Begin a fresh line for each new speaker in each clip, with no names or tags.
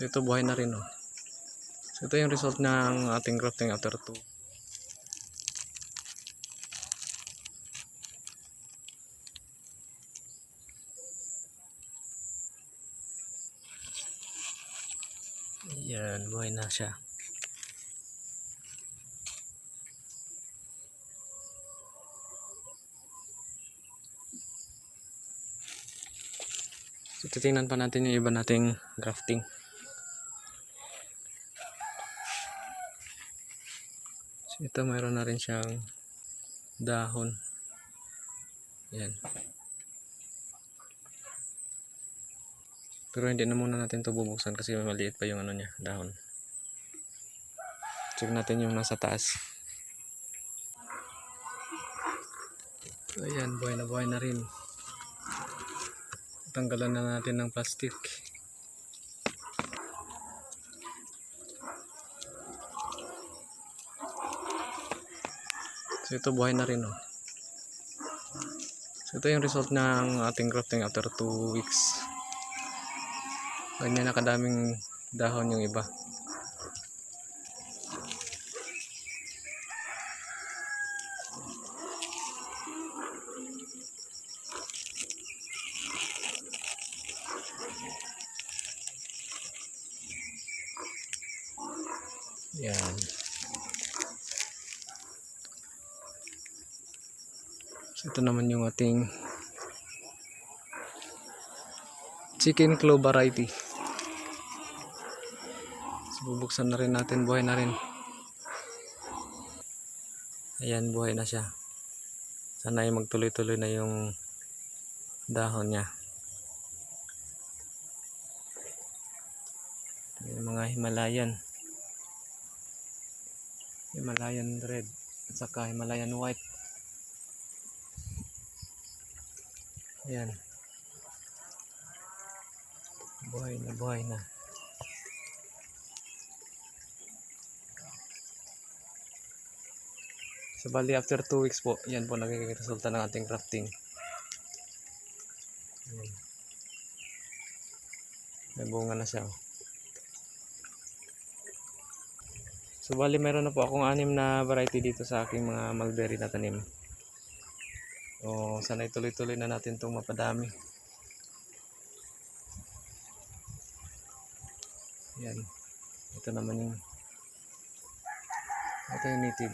So ito buhay na rin, oh. So ito yung result ng ating grafting after 2. Yan, buhay na siya. So titingnan pa natin yung iba nating grafting. So ito mayroon na rin siyang dahon. Yan. Pero hindi na muna natin ito bubuksan kasi maliit pa yung ano niya, dahon. Check natin yung nasa taas. So ayan, buhay na rin. Tanggalan na natin ng plastic. So ito buhay na rin, oh. So ito yung result ng ating grafting after 2 weeks. Ganyan nakadaming dahon yung iba. Yan. So ito naman yung ating chicken claw variety. So bubuksan na rin natin, buhay na rin. Ayan, buhay na siya. Sana ay magtuloy-tuloy na yung dahon niya. Yung mga Himalayan red at saka Himalayan white. Ayan. Buhay na. So bali after 2 weeks po, yan po nagiging resulta ng ating crafting. May bunga na siya. So bali meron na po akong 6 na variety dito sa aking mga mulberry na tanim. O sana ituloy-tuloy na natin itong mapadami. Yan. Ito naman yung native.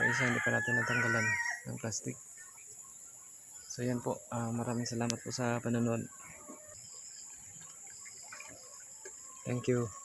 Isa hindi pa natin natanggalan ng plastic. So yan po, maraming salamat po sa panonood. Thank you.